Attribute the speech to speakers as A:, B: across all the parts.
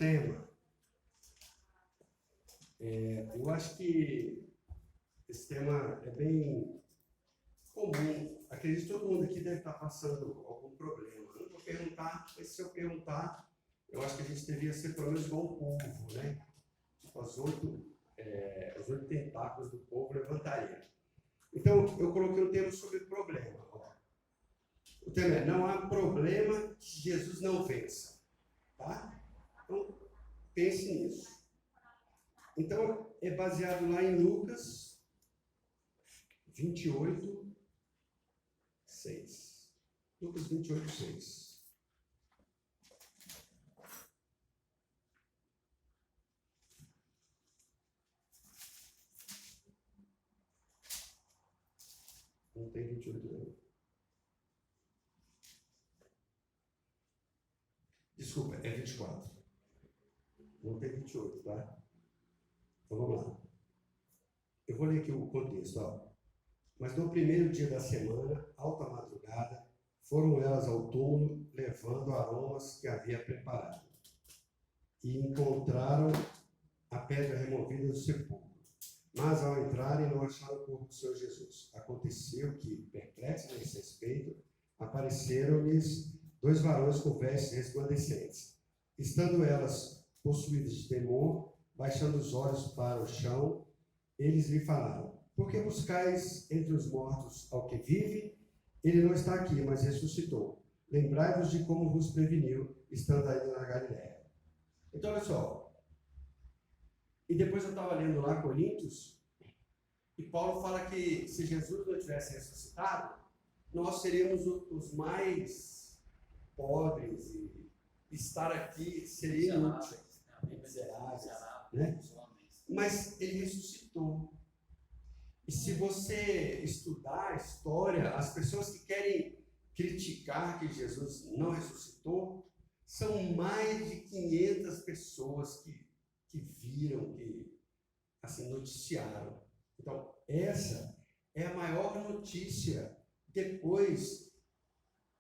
A: tema. Eu acho que esse tema é bem comum. Acredito que todo mundo aqui deve estar passando algum problema. Eu não vou perguntar, mas se eu perguntar, eu acho que a gente deveria ser pelo menos igual um povo, né? Tipo, os oito tentáculos do povo levantariam. Então, eu coloquei um tema sobre problema. O tema é: não há problema que Jesus não vença. Tá? Então, pense nisso. Então, é baseado lá em Lucas 28, 6. Lucas 28, 6. Não tem 28, não. Desculpa, é 24. Não tem 28, tá? Então vamos lá. Eu vou ler aqui o contexto. Ó. Mas no primeiro dia da semana, alta madrugada, foram elas ao túmulo, levando aromas que havia preparado. E encontraram a pedra removida do sepulcro. Mas ao entrarem, não acharam o corpo do Senhor Jesus. Aconteceu que, perplexos nesse respeito, apareceram-lhes 2 varões com vestes resplandecentes. Estando elas possuídas de temor, baixando os olhos para o chão, eles lhe falaram: por que buscais entre os mortos ao que vive? Ele não está aqui, mas ressuscitou. Lembrai-vos de como vos preveniu, estando ainda na Galiléia. Então, olha só. E depois eu estava lendo lá Coríntios, e Paulo fala que se Jesus não tivesse ressuscitado, nós seríamos os mais pobres, e estar aqui seria inútil. Miseráveis, né? Mas ele ressuscitou. E se você estudar a história, as pessoas que querem criticar que Jesus não ressuscitou, são mais de 500 pessoas que viram, que assim, noticiaram. Então, essa é a maior notícia depois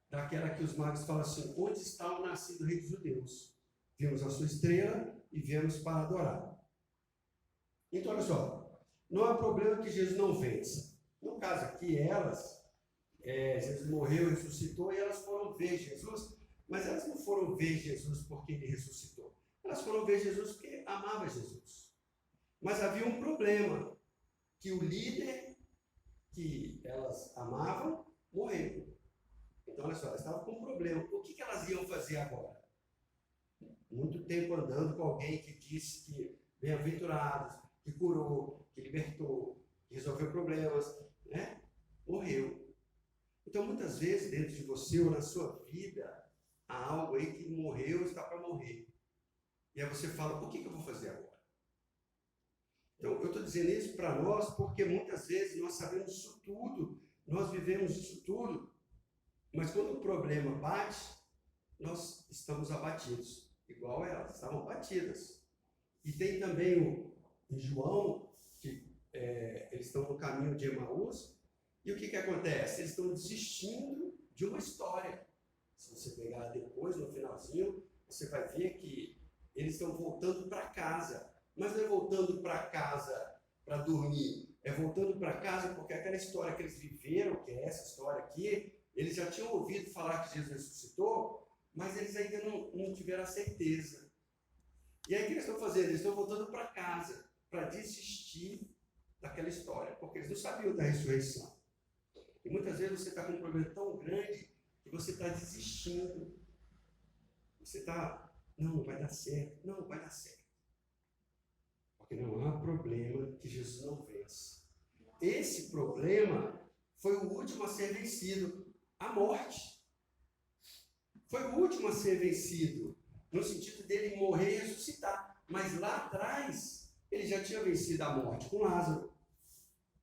A: daquela que os magos falam assim: onde está o nascido rei dos judeus? Vimos a sua estrela e viemos para adorar. Então, olha só, não há problema que Jesus não vença. No caso aqui, Jesus morreu, ressuscitou, e elas foram ver Jesus, mas elas não foram ver Jesus porque ele ressuscitou. Elas foram ver Jesus porque amavam Jesus. Mas havia um problema, que o líder que elas amavam morreu. Então, olha só, elas estavam com um problema. O que elas iam fazer agora? Muito tempo andando com alguém que disse que bem-aventurados, que curou, que libertou, que resolveu problemas, né? Morreu. Então, muitas vezes, dentro de você ou na sua vida, há algo aí que morreu ou está para morrer. E aí você fala: o que eu vou fazer agora? Então, eu estou dizendo isso para nós porque muitas vezes nós sabemos isso tudo, nós vivemos isso tudo, mas quando o problema bate, nós estamos abatidos, igual elas, estavam abatidas. E tem também em João, que eles estão no caminho de Emaús, e o que acontece? Eles estão desistindo de uma história. Se você pegar depois, no finalzinho, você vai ver que eles estão voltando para casa. Mas não é voltando para casa para dormir, é voltando para casa porque aquela história que eles viveram, que é essa história aqui, eles já tinham ouvido falar que Jesus ressuscitou, mas eles ainda não tiveram a certeza. E aí o que eles estão fazendo? Eles estão voltando para casa para desistir daquela história, porque eles não sabiam da ressurreição. E muitas vezes você está com um problema tão grande que você está desistindo. Você está: não vai dar certo, não vai dar certo. Porque não há problema que Jesus não vença. Esse problema foi o último a ser vencido, a morte. Foi o último a ser vencido, no sentido dele morrer e ressuscitar. Mas lá atrás, ele já tinha vencido a morte com Lázaro.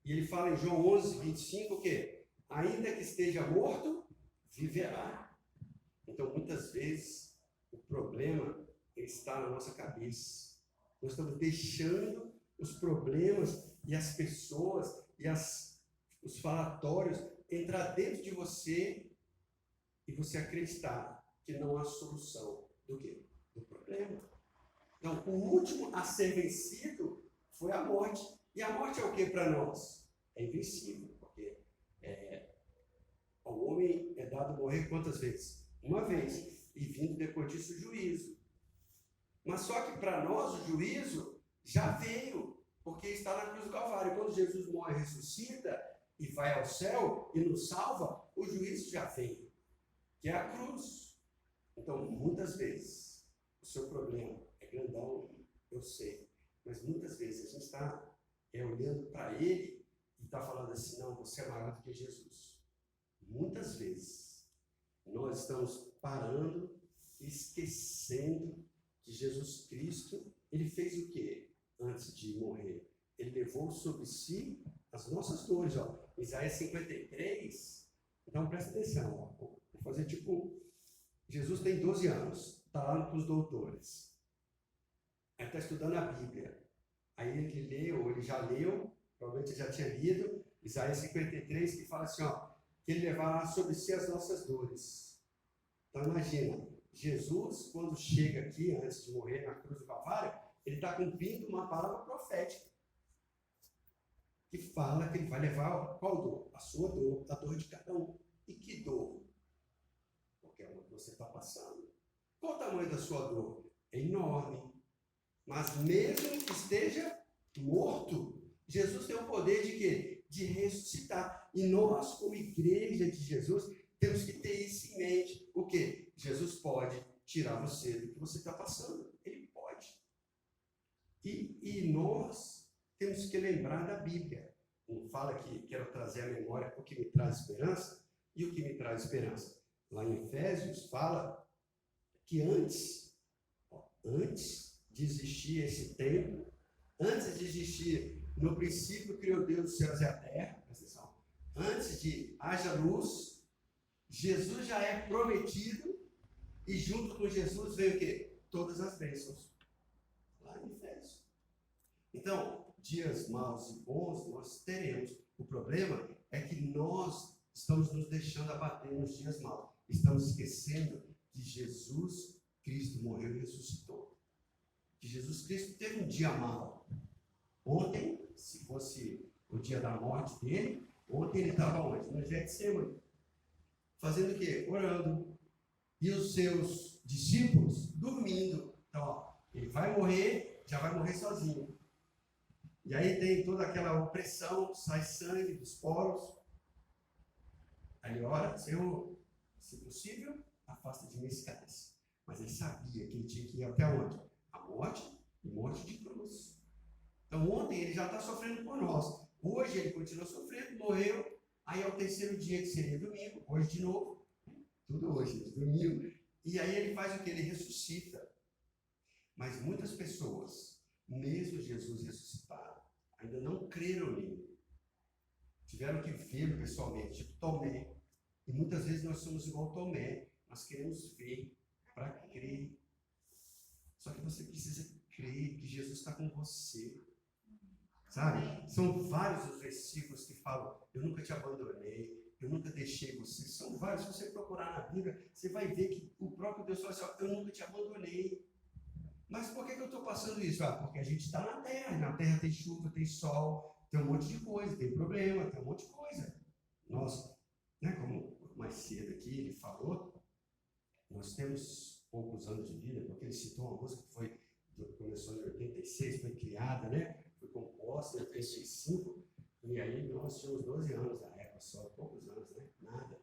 A: E ele fala em João 11, 25, o quê? Ainda que esteja morto, viverá. Então, muitas vezes, o problema está na nossa cabeça. Nós estamos deixando os problemas e as pessoas e os falatórios entrar dentro de você e você acreditar que não há solução do quê? Do problema. Então, o último a ser vencido foi a morte. E a morte é o que para nós? É invencível, porque ao homem é dado morrer quantas vezes? Uma vez. E vindo depois disso o juízo. Mas só que para nós o juízo já veio, porque está na cruz do Calvário. Quando Jesus morre, ressuscita e vai ao céu e nos salva, o juízo já veio, que é a cruz. Então, muitas vezes, o seu problema é grandão, eu sei, mas muitas vezes a gente está olhando para ele e está falando assim, não, você é maior do que Jesus. Muitas vezes, nós estamos parando e esquecendo que Jesus Cristo, ele fez o quê antes de morrer? Ele levou sobre si as nossas dores. Ó. Isaías 53, então presta atenção, ó. Vou fazer tipo, Jesus tem 12 anos, está lá com os doutores, aí está estudando a Bíblia, aí ele leu, ou ele já leu, provavelmente já tinha lido, Isaías 53, que fala assim, ó, que ele levará sobre si as nossas dores. Então imagina, Jesus, quando chega aqui, antes de morrer na cruz do Calvário, ele está cumprindo uma palavra profética, que fala que ele vai levar qual dor? A sua dor, a dor de cada um. E que dor? Porque é uma que você está passando. Qual o tamanho da sua dor? É enorme. Mas mesmo que esteja morto, Jesus tem o poder de quê? De ressuscitar. E nós, como igreja de Jesus, temos que ter isso em mente. O quê? Jesus pode tirar você do que você está passando. Ele pode. E nós temos que lembrar da Bíblia. Um fala que quero trazer à memória o que me traz esperança e o que me traz esperança. Lá em Efésios fala que antes de existir esse tempo, antes de existir, no princípio criou Deus os céus e a terra, presta atenção, antes de haja luz, Jesus já é prometido e junto com Jesus veio o quê? Todas as bênçãos. Lá em Efésios. Então, dias maus e bons nós teremos. O problema é que nós estamos nos deixando abater nos dias maus. Estamos esquecendo que Jesus Cristo morreu e ressuscitou. Que Jesus Cristo teve um dia mau. Ontem, se fosse o dia da morte dele, ontem ele estava onde? No Getsemane. Fazendo o quê? Orando. E os seus discípulos dormindo. Então, ó, ele vai morrer, já vai morrer sozinho. E aí tem toda aquela opressão, sai sangue dos poros. Aí ele ora, Senhor, se possível, afasta de mim esse cálice. Mas ele sabia que ele tinha que ir até onde? A morte e morte de cruz. Então ontem ele já está sofrendo por nós. Hoje ele continua sofrendo, morreu. Aí é o terceiro dia, que seria domingo, hoje de novo. Tudo hoje, domingo. E aí ele faz o que? Ele ressuscita. Mas muitas pessoas, mesmo Jesus ressuscitado, ainda não creram nele. Tiveram que vê-lo pessoalmente, tipo Tomé. E muitas vezes nós somos igual Tomé. Nós queremos ver para crer. Só que você precisa crer que Jesus está com você. Sabe? São vários os versículos que falam, eu nunca te abandonei, eu nunca deixei você. São vários. Se você procurar na Bíblia, você vai ver que o próprio Deus fala assim, ó, eu nunca te abandonei. Mas por que eu estou passando isso? Porque a gente está na terra. Na terra tem chuva, tem sol, tem um monte de coisa, tem problema, tem um monte de coisa. Nós, né, como mais cedo aqui ele falou, nós temos poucos anos de vida, porque ele citou uma música que começou em 86, foi criada, né? Foi composta em 85, e aí nós tínhamos 12 anos na época, só poucos anos, né? Nada.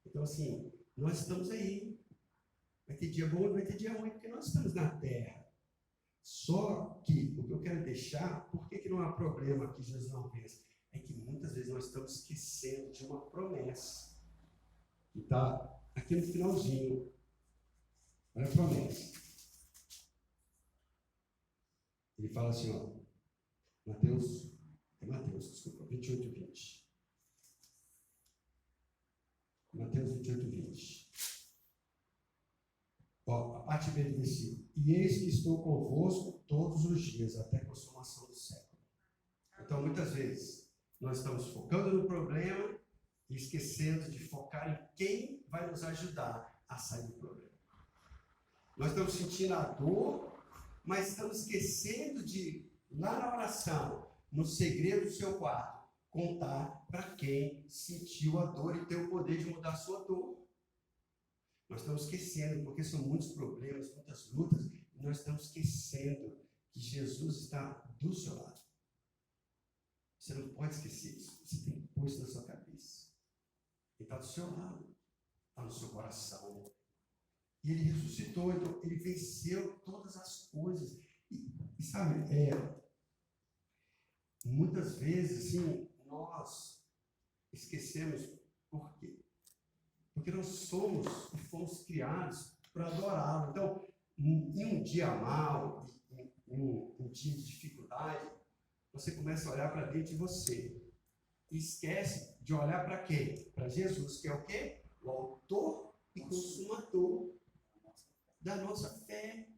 A: Então, assim, nós estamos aí. Vai ter dia bom e vai ter dia ruim, porque nós estamos na terra. Só que o que eu quero deixar, por que não há problema que Jesus não pensa? É que muitas vezes nós estamos esquecendo de uma promessa que está aqui no finalzinho. Olha a promessa. Ele fala assim, ó, Mateus, 28, 20. Mateus 28, 20. Ó, a parte B do versículo. E eis que estou convosco todos os dias, até a consumação do século. Então, muitas vezes, nós estamos focando no problema e esquecendo de focar em quem vai nos ajudar a sair do problema. Nós estamos sentindo a dor mas estamos esquecendo de, lá na oração, no segredo do seu quarto, contar para quem sentiu a dor e tem o poder de mudar a sua dor. Nós estamos esquecendo, porque são muitos problemas, muitas lutas, e nós estamos esquecendo que Jesus está do seu lado. Você não pode esquecer isso. Você tem que pôr isso na sua cabeça. Ele está do seu lado, está no seu coração. E ele ressuscitou, então ele venceu todas as coisas. E sabe, muitas vezes, assim, nós esquecemos por quê? Porque nós somos e fomos criados para adorá-lo. Então, em um dia mau, em um dia de dificuldade, você começa a olhar para dentro de você. E esquece de olhar para quem? Para Jesus, que é o quê? O autor e consumador da nossa fé.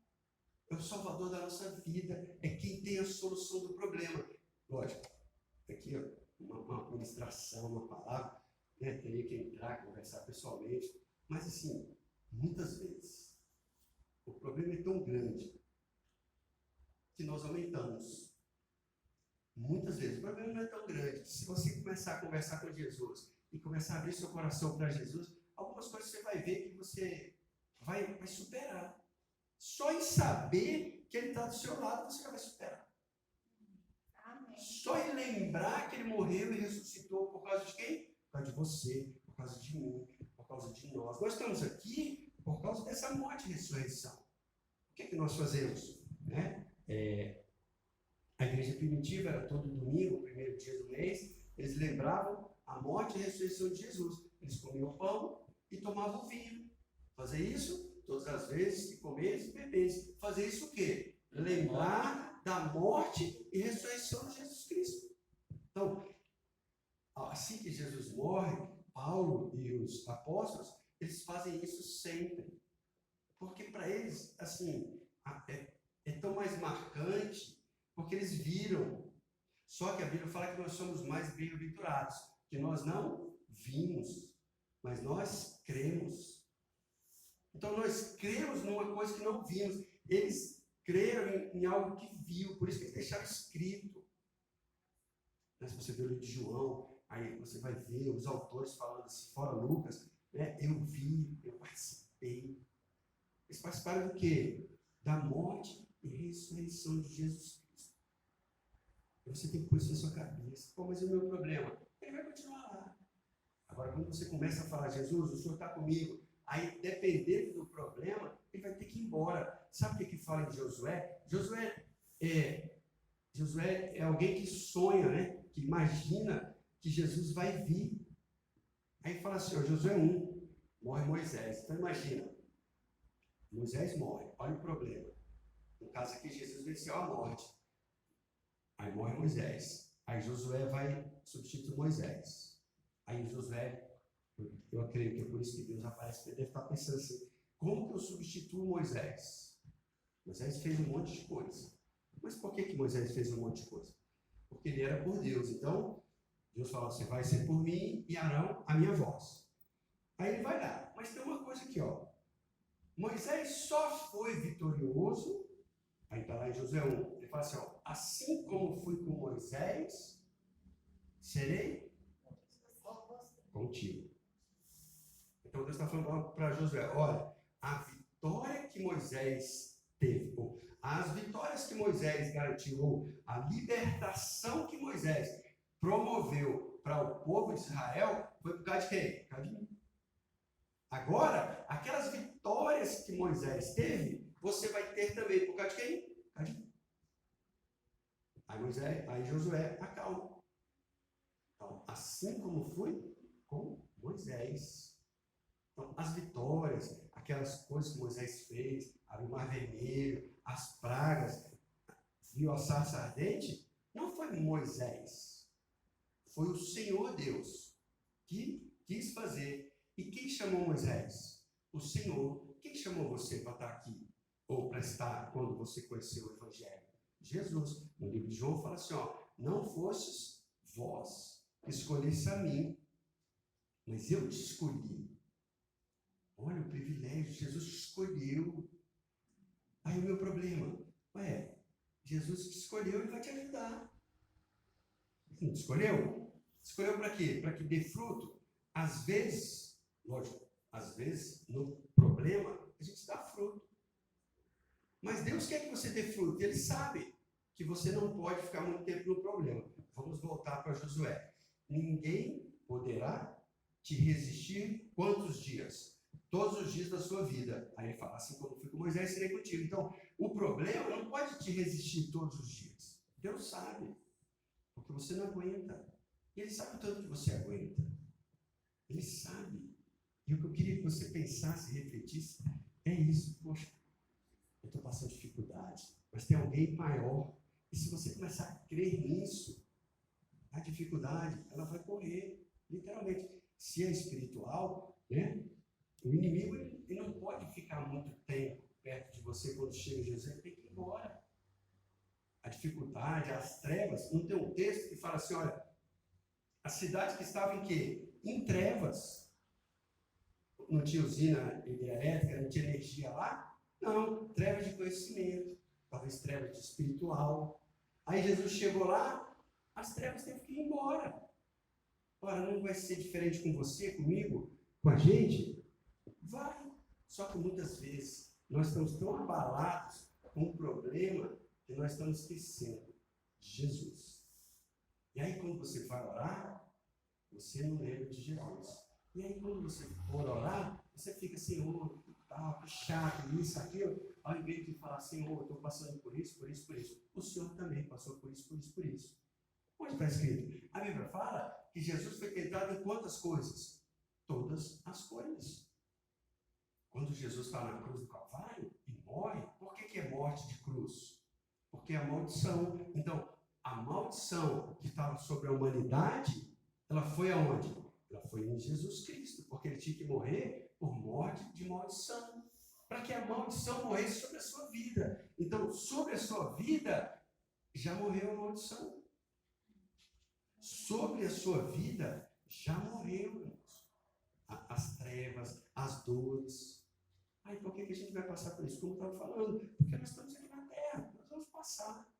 A: É o salvador da nossa vida. É quem tem a solução do problema. Lógico, aqui ó, uma ministração, uma palavra, né? Teria que entrar, conversar pessoalmente. Mas assim, muitas vezes, o problema é tão grande que nós aumentamos. Muitas vezes, o problema não é tão grande que se você começar a conversar com Jesus e começar a abrir seu coração para Jesus, algumas coisas você vai ver que você vai superar. Só em saber que Ele está do seu lado, você já vai superar. Amém. Só em lembrar que Ele morreu e ressuscitou por causa de quem? Por causa de você, por causa de mim, por causa de nós. Nós estamos aqui por causa dessa morte e ressurreição. O que é que nós fazemos? Né? A igreja primitiva era todo domingo, o primeiro dia do mês, eles lembravam a morte e a ressurreição de Jesus. Eles comiam pão e tomavam vinho. Fazer isso todas as vezes que comeres e beberes. Fazer isso o quê? Lembrar da morte e ressurreição de Jesus Cristo. Então, assim que Jesus morre, Paulo e os apóstolos, eles fazem isso sempre. Porque para eles, assim, é tão mais marcante, porque eles viram. Só que a Bíblia fala que nós somos mais bem-aventurados, que nós não vimos, mas nós cremos. Então nós cremos numa coisa que não vimos. Eles creram em algo que viu, por isso que eles deixaram escrito. Mas se você vê o livro de João, aí você vai ver os autores falando assim, fora Lucas, né? Eu vi, eu participei. Eles participaram do quê? Da morte e ressurreição de Jesus Cristo. E você tem que pôr isso na sua cabeça. Pô, mas e o meu problema? Ele vai continuar lá. Agora, quando você começa a falar, Jesus, o Senhor está comigo, aí, dependendo do problema, ele vai ter que ir embora. Sabe o que fala em Josué? Josué é alguém que sonha, né? Que imagina que Jesus vai vir. Aí fala assim, ó, Josué 1, morre Moisés. Então imagina, Moisés morre, olha o problema. No caso aqui, Jesus venceu a morte. Aí morre Moisés. Aí Josué vai substituir Moisés. Aí Josué, eu acredito que é por isso que Deus aparece, ele deve estar pensando assim, como que eu substituo Moisés? Moisés fez um monte de coisa. Mas por que Moisés fez um monte de coisa? Porque ele era por Deus. Então, Deus falou assim, vai ser por mim e Arão a minha voz. Aí ele vai lá. Mas tem uma coisa aqui, ó. Moisés só foi vitorioso, aí está lá em Josué 1, ele fala assim, ó, assim como fui com Moisés, serei contigo. Então Deus está falando para Josué, olha, a vitória que Moisés teve, ou as vitórias que Moisés garantiu, ou a libertação que Moisés promoveu para o povo de Israel, foi por causa de quem? Por causa de mim. Agora, aquelas vitórias que Moisés teve, você vai ter também por causa de quem? Por causa de mim. Aí Josué acalma. Então, assim como fui com Moisés. Então, as vitórias, aquelas coisas que Moisés fez, abriu o Mar Vermelho, as pragas, viu a sarça ardente, não foi Moisés. Foi o Senhor Deus que quis fazer. E quem chamou Moisés? O Senhor. Quem chamou você para estar aqui? Ou para estar quando você conheceu o Evangelho? Jesus. No livro de João fala assim, ó, não fostes vós que escolhesse a mim, mas eu te escolhi. Olha o privilégio, Jesus te escolheu. Aí o meu problema, Jesus te escolheu e vai te ajudar. Não te escolheu? Escolheu para quê? Para que dê fruto. Às vezes, lógico, às vezes, no problema, a gente dá fruto. Mas Deus quer que você dê fruto. Ele sabe que você não pode ficar muito tempo no problema. Vamos voltar para Josué. Ninguém poderá te resistir quantos dias? Todos os dias da sua vida. Aí ele fala, assim como fui com Moisés, serei contigo. Então, o problema não pode te resistir todos os dias. Deus sabe. Porque você não aguenta. E Ele sabe o tanto que você aguenta. Ele sabe. E o que eu queria que você pensasse e refletisse é isso. Poxa, eu estou passando dificuldade, mas tem alguém maior. E se você começar a crer nisso, a dificuldade, ela vai correr. Literalmente. Se é espiritual, né? O inimigo ele não pode ficar muito tempo perto de você quando chega Jesus, ele tem que ir embora. A dificuldade, as trevas, não tem um texto que fala assim, olha, a cidade que estava em quê? Em trevas. Não tinha usina elétrica, não tinha energia lá? Não, trevas de conhecimento, talvez trevas de espiritual. Aí Jesus chegou lá, as trevas teve que ir embora. Ora, não vai ser diferente com você, comigo, com a gente? Vai. Só que muitas vezes nós estamos tão abalados com o problema que nós estamos esquecendo de Jesus. E aí quando você vai orar, você não lembra de Jesus. E aí quando você for orar, você fica, Senhor, que chato, isso, aquilo. Ao invés de falar, Senhor, eu estou passando por isso, por isso, por isso. O Senhor também passou por isso, por isso, por isso. Onde está escrito? A Bíblia fala que Jesus foi tentado em quantas coisas? Todas as coisas. Quando Jesus está na cruz do Calvário e morre, por que é morte de cruz? Porque é a maldição. Então, a maldição que estava sobre a humanidade, ela foi aonde? Ela foi em Jesus Cristo, porque ele tinha que morrer por morte de maldição. Para que a maldição morresse sobre a sua vida. Então, sobre a sua vida, já morreu a maldição. Sobre a sua vida, já morreu as trevas, as dores. Aí por que a gente vai passar por isso? Como eu estava falando, porque nós estamos aqui na terra, nós vamos passar.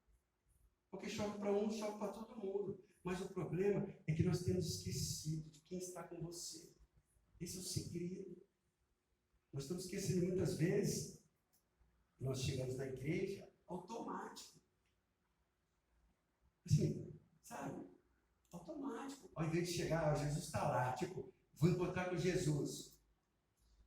A: Porque chove para um, chove para todo mundo. Mas o problema é que nós temos esquecido de quem está com você. Esse é o segredo. Nós estamos esquecendo muitas vezes, nós chegamos na igreja automático. Assim, sabe? Automático. Ao invés de chegar, Jesus está lá, tipo, vou encontrar com Jesus.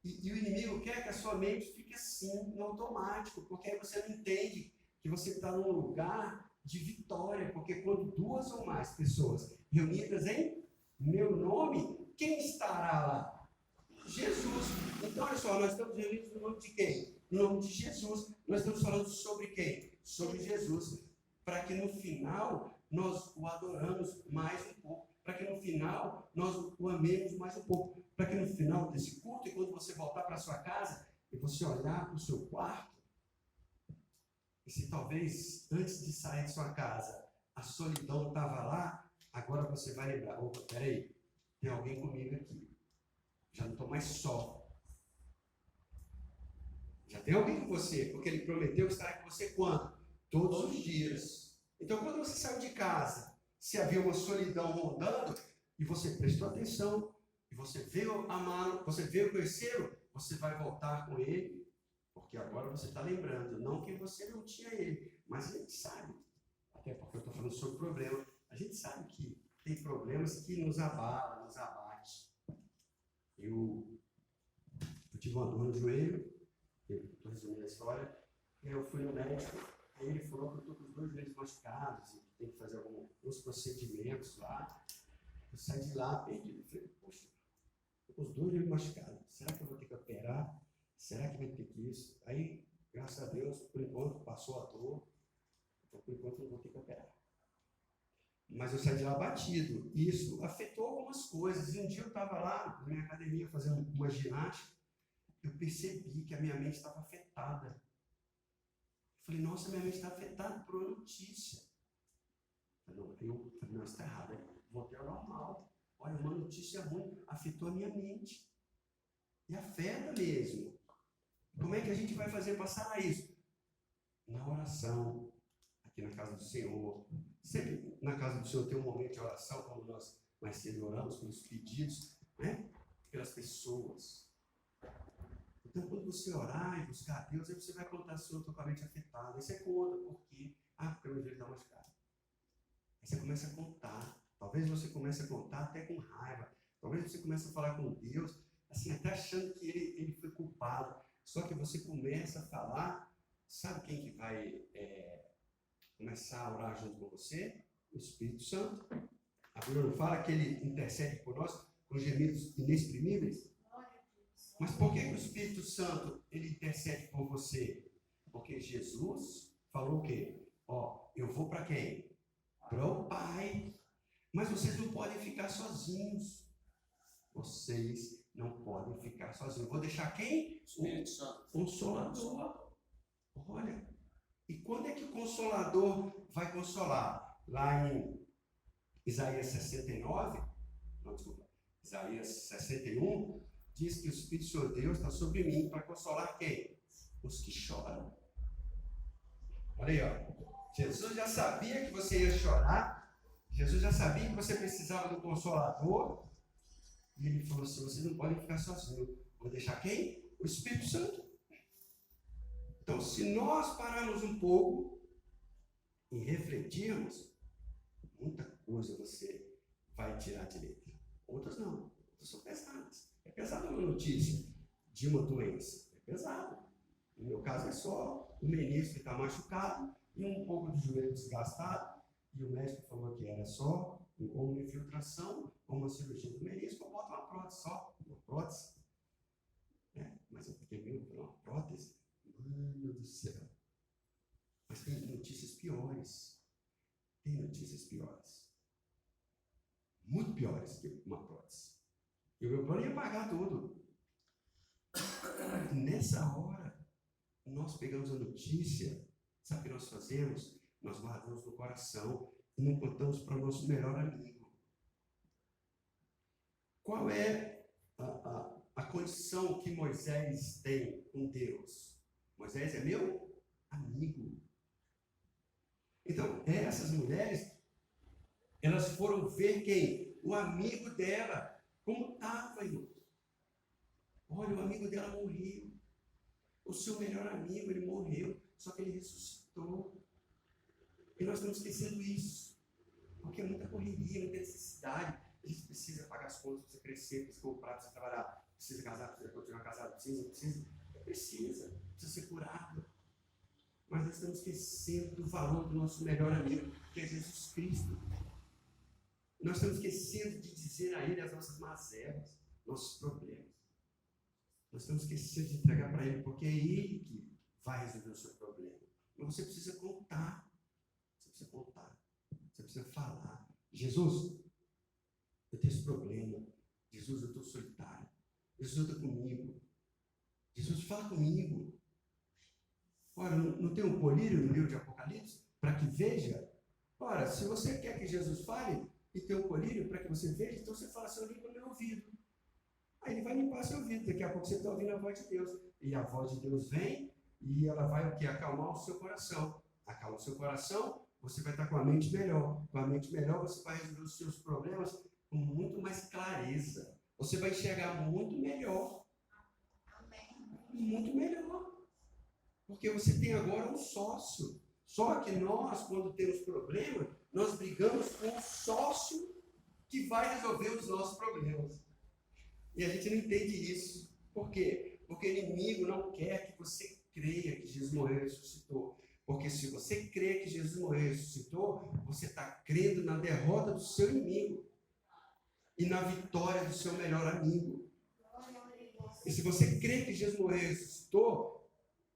A: E o inimigo quer que a sua mente fique assim, no automático, porque aí você não entende que você está num lugar de vitória, porque quando duas ou mais pessoas reunidas em meu nome, quem estará lá? Jesus. Então, olha só, nós estamos reunidos no nome de quem? No nome de Jesus. Nós estamos falando sobre quem? Sobre Jesus. Para que no final nós o adoramos mais um pouco. Para que no final nós o amemos mais um pouco. Para que no final desse culto, e quando você voltar para a sua casa, e você olhar para o seu quarto, e se talvez antes de sair de sua casa a solidão estava lá, agora você vai lembrar, opa, peraí, tem alguém comigo aqui. Já não estou mais só. Já tem alguém com você, porque ele prometeu estar com você quando? Todos os dias. Então, quando você saiu de casa, se havia uma solidão rondando, e você prestou atenção, e você veio amá-lo, você veio conhecê-lo, você vai voltar com ele, porque agora você está lembrando, não que você não tinha ele, mas a gente sabe, até porque eu estou falando sobre problema, a gente sabe que tem problemas que nos abalam, nos abate. Eu tive uma dor no joelho, estou resumindo a história, eu fui no médico, aí ele falou que eu estou com os 2 joelhos machucados, e tem que fazer alguns procedimentos lá. Eu saí de lá perdido, falei, poxa, estou com os 2 joelhos machucados, será que eu vou ter que operar? Será que vai ter que isso? Aí, graças a Deus, por enquanto passou a dor, então por enquanto não vou ter que operar. Mas eu saí de lá batido. Isso afetou algumas coisas. E um dia eu estava lá na minha academia fazendo uma ginástica, eu percebi que a minha mente estava afetada. Eu falei, nossa, minha mente está afetada por uma notícia. Eu falei, não, isso está errado. Eu voltei ao normal. Olha, uma notícia ruim afetou a minha mente. E afeta mesmo. Como é que a gente vai fazer passar isso? Na oração. aqui na casa do Senhor. Sempre na casa do Senhor tem um momento de oração, como nós mais cedo oramos, pelos pedidos, né? Pelas pessoas. Então, quando você orar e buscar a Deus, aí você vai contar se eu estou com a mente afetada. Aí você conta por quê? Porque o meu joelho está machucado. Aí você começa a contar. Talvez você comece a contar até com raiva. Talvez você comece a falar com Deus, assim, até achando que ele foi culpado. Só que você começa a falar, sabe quem que vai começar a orar junto com você? O Espírito Santo. A Bíblia não fala que ele intercede por nós com gemidos inexprimíveis? Mas por que o Espírito Santo ele intercede por você? Porque Jesus falou o quê? Eu vou para quem? Para o Pai. Mas vocês não podem ficar sozinhos. Vocês não podem ficar sozinhos. Vou deixar quem?
B: Espírito Santo.
A: Consolador. Olha. E quando é que o Consolador vai consolar? Lá em Isaías 69, não, desculpa, Isaías 61, diz que o Espírito do Senhor Deus está sobre mim para consolar quem? Os que choram. Olha aí, ó. Jesus já sabia que você ia chorar. Jesus já sabia que você precisava do Consolador. E ele falou assim, vocês não podem ficar sozinhos. Vou deixar quem? O Espírito Santo. Então, se nós pararmos um pouco e refletirmos, muita coisa você vai tirar de letra. Outras não. Outras são pesadas. É pesada uma notícia de uma doença. É pesado. No meu caso é só o menisco que está machucado e um pouco do joelho desgastado. E o médico falou que era só ou uma infiltração ou uma cirurgia do menisco, ou bota uma prótese só. Uma prótese. Mas eu fiquei meio uma prótese. Mano do céu. Mas tem notícias piores. Tem notícias piores. Muito piores que uma prótese. E o meu plano ia pagar tudo. E nessa hora, nós pegamos a notícia, sabe o que nós fazemos? Nós guardamos no coração e não contamos para o nosso melhor amigo. Qual é a condição que Moisés tem com Deus? Moisés é meu amigo. Então, essas mulheres, elas foram ver quem? O amigo dela. Como estava, irmão? Olha, o amigo dela morreu. O seu melhor amigo, ele morreu. Só que ele ressuscitou. E nós estamos esquecendo isso. Porque é muita correria, muita necessidade. A gente precisa pagar as contas, precisa crescer, precisa comprar, precisa trabalhar. Precisa casar, precisa continuar casado. Precisa ser curado. Mas nós estamos esquecendo do valor do nosso melhor amigo, que é Jesus Cristo. Nós estamos esquecendo de dizer a Ele as nossas mazelas, nossos problemas. Nós estamos esquecendo de entregar para Ele, porque é Ele que vai resolver o seu problema. Mas você precisa contar. Você precisa contar. Você precisa falar. Jesus, eu tenho esse problema. Jesus, eu estou solitário. Jesus, eu estou comigo. Jesus, fala comigo. Ora, não tem um colírio no livro de Apocalipse? Para que veja? Ora, se você quer que Jesus fale e tem um colírio para que você veja, então você fala assim, eu limpo o meu ouvido. Aí ele vai limpar seu ouvido. Daqui a pouco você está ouvindo a voz de Deus. E a voz de Deus vem e ela vai o quê? Acalmar o seu coração. Acalma o seu coração, você vai estar com a mente melhor. Com a mente melhor, você vai resolver os seus problemas com muito mais clareza. Você vai enxergar muito melhor. Muito melhor. Porque você tem agora um sócio. Só que nós, quando temos problema, nós brigamos com o sócio que vai resolver os nossos problemas. E a gente não entende isso. Por quê? Porque o inimigo não quer que você creia que Jesus morreu e ressuscitou. Porque se você crê que Jesus morreu e ressuscitou, você está crendo na derrota do seu inimigo e na vitória do seu melhor amigo. E se você crê que Jesus morreu e ressuscitou,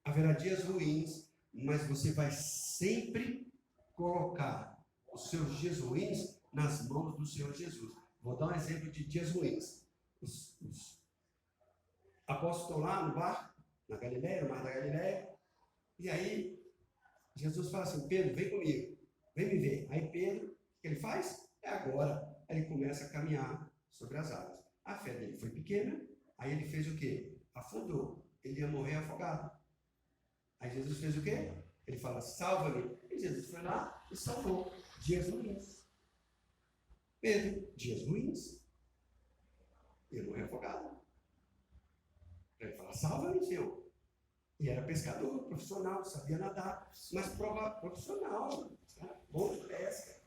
A: haverá dias ruins, mas você vai sempre colocar os seus dias ruins nas mãos do Senhor Jesus. Vou dar um exemplo de dias ruins. Os apóstolos estão lá no barco, na Galileia, no mar da Galileia, e aí Jesus fala assim, Pedro, vem comigo, vem me ver. Aí Pedro, o que ele faz? É agora. Aí ele começa a caminhar sobre as águas. A fé dele foi pequena, aí ele fez o quê? Afundou. Ele ia morrer afogado. Aí Jesus fez o quê? Ele fala, salva-me. E Jesus foi lá e salvou. Dias ruins. Pedro, dias ruins. Ele não é afogado. Ele fala, salva-me, Senhor. E era pescador, profissional, sabia nadar, mas profissional, né? Bom de pesca.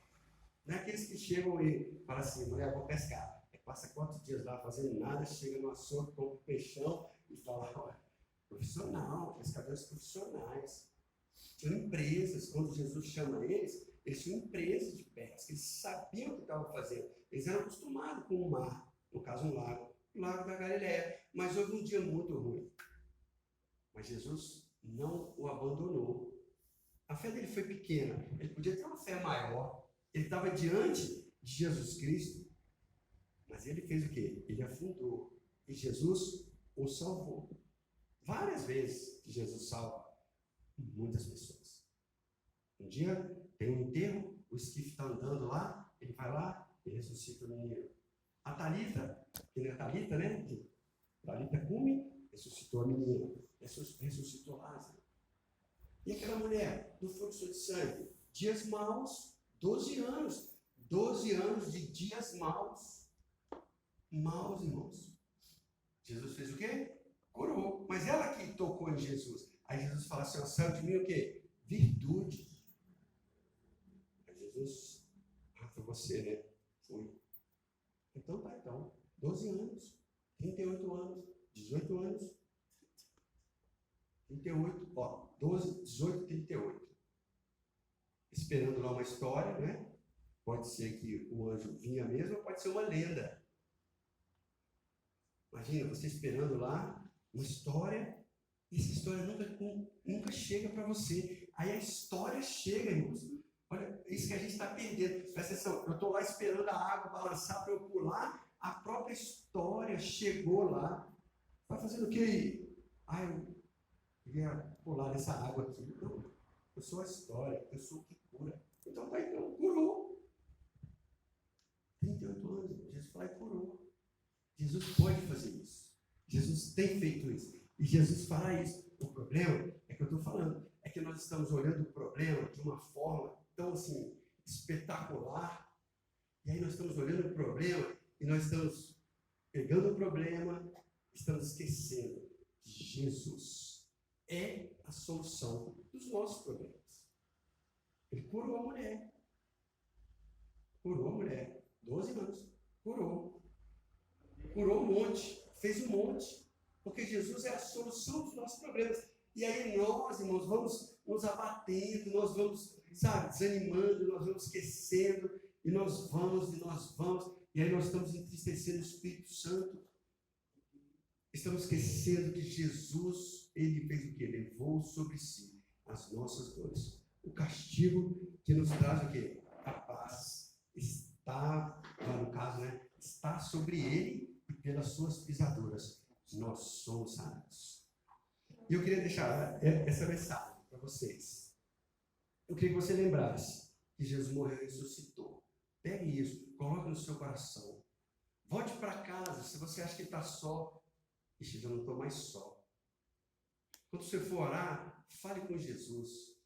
A: Não é aqueles que chegam e falam assim, mulher, vou pescar. Passa 4 dias lá fazendo nada, chega no açougue, compra um peixão e fala, olha, profissional, pescadores profissionais. Tinham empresas, quando Jesus chama eles tinham empresas de pesca, eles sabiam o que estavam fazendo. Eles eram acostumados com o mar, no caso um lago, o lago da Galileia. Mas houve um dia muito ruim. Mas Jesus não o abandonou. A fé dele foi pequena. Ele podia ter uma fé maior. Ele estava diante de Jesus Cristo. Mas ele fez o quê? Ele afundou. E Jesus o salvou. Várias vezes que Jesus salva muitas pessoas. Um dia tem um enterro, o esquife está andando lá, ele vai lá e ressuscita o menino. A Talita, que não é Talita, né? Talita Cumi, ressuscitou a menina. Ressuscitou Lázaro. E aquela mulher do fluxo de sangue, dias maus, 12 anos. 12 anos de dias maus. Maus, irmãos. Jesus fez o quê? Curou. Mas ela que tocou em Jesus. Aí Jesus fala assim, saiu de mim o quê? Virtude. Aí Jesus, foi você, né? Fui. Então tá, então. 12 anos, 38 anos, 18 anos, 38, 12, 18, 38. Esperando lá uma história, né? Pode ser que o anjo vinha mesmo, ou pode ser uma lenda. Imagina, você esperando lá uma história, e essa história nunca chega para você. Aí a história chega, irmãos. Olha, isso que a gente está perdendo. Presta atenção, eu estou lá esperando a água balançar para eu pular, a própria história chegou lá. Vai fazendo o quê aí? Eu queria pular nessa água aqui. Não, eu sou a história, eu sou o que cura. Então tá, então, curou. 38 anos, Jesus foi lá e curou. Jesus pode fazer isso. Jesus tem feito isso. E Jesus fará isso. O problema é que eu estou falando, é que nós estamos olhando o problema de uma forma tão assim, espetacular. E aí nós estamos olhando o problema e nós estamos pegando o problema, estamos esquecendo que Jesus é a solução dos nossos problemas. Ele curou a mulher. Curou a mulher. 12 anos. Curou. Curou um monte. Fez um monte. Porque Jesus é a solução dos nossos problemas. E aí nós, irmãos, vamos nos abatendo, nós vamos, desanimando, nós vamos esquecendo, e nós vamos, e aí nós estamos entristecendo o Espírito Santo. Estamos esquecendo que Jesus, ele fez o quê? Levou sobre si as nossas dores. O castigo que nos traz o quê? A paz. Está, no caso, né? Está sobre ele e pelas suas pisaduras nós somos sanados. E eu queria deixar essa mensagem para vocês. Eu queria que você lembrasse que Jesus morreu e ressuscitou. Pegue isso, coloque no seu coração. Volte para casa, se você acha que está só. Ixi, eu não estou mais só. Quando você for orar, fale com Jesus.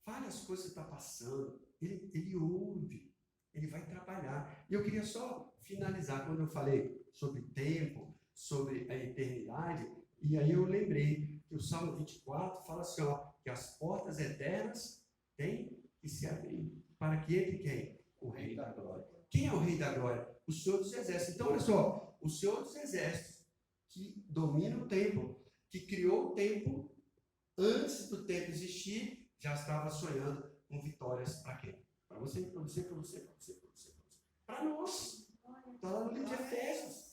A: Fale as coisas que você está passando. Ele ouve. Ele vai trabalhar. E eu queria só finalizar quando eu falei sobre tempo, sobre a eternidade. E aí eu lembrei que o Salmo 24 fala assim, que as portas eternas têm que se abrir. Para que ele, quem? O Rei da Glória. Quem é o Rei da Glória? O Senhor dos Exércitos. Então, olha só, o Senhor dos Exércitos, que domina o tempo, que criou o tempo, antes do tempo existir, já estava sonhando com vitórias para quem? Para você, para você, para você, para você, para você. Para nós. Está lá no livro de Efésios.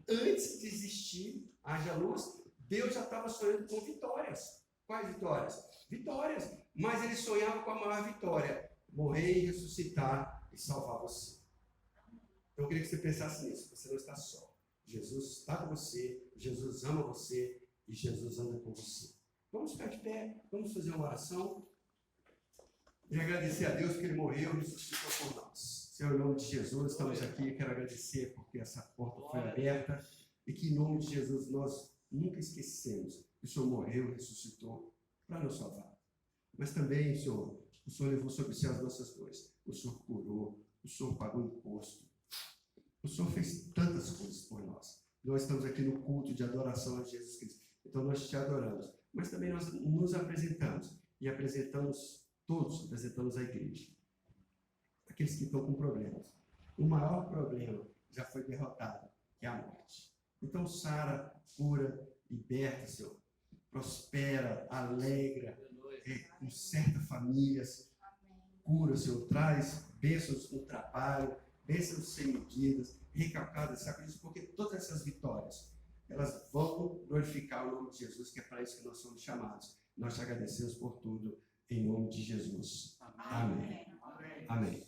A: Antes de existir, haja luz, Deus já estava sonhando com vitórias. Quais vitórias? Vitórias. Mas ele sonhava com a maior vitória: morrer e ressuscitar e salvar você. Então eu queria que você pensasse nisso. Você não está só. Jesus está com você, Jesus ama você e Jesus anda com você. Vamos ficar de pé, vamos fazer uma oração e agradecer a Deus que Ele morreu e ressuscitou por nós. Senhor, em nome de Jesus, estamos aqui. Quero agradecer porque essa porta foi aberta e que em nome de Jesus nós nunca esquecemos que o Senhor morreu e ressuscitou para nos salvar. Mas também, Senhor, o Senhor levou sobre si as nossas dores. O Senhor curou, o Senhor pagou imposto. O Senhor fez tantas coisas por nós. Nós estamos aqui no culto de adoração a Jesus Cristo. Então nós te adoramos. Mas também nós nos apresentamos. E apresentamos todos, apresentamos a igreja. Aqueles que estão com problemas. O maior problema já foi derrotado, que é a morte. Então sara, cura, liberta, Senhor. Prospera, alegra, conserta famílias, cura, Senhor, traz bênçãos no trabalho, bênçãos sem medidas, recalcadas, sacrifícios, porque todas essas vitórias, elas vão glorificar o nome de Jesus, que é para isso que nós somos chamados. Nós te agradecemos por tudo, em nome de Jesus. Amém. Amém.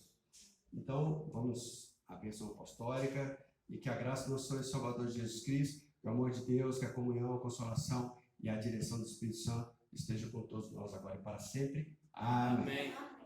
A: Então, vamos à bênção apostólica, e que a graça do nosso Senhor e Salvador Jesus Cristo, o amor de Deus, que a comunhão, a consolação e a direção do Espírito Santo esteja com todos nós agora e para sempre. Amém.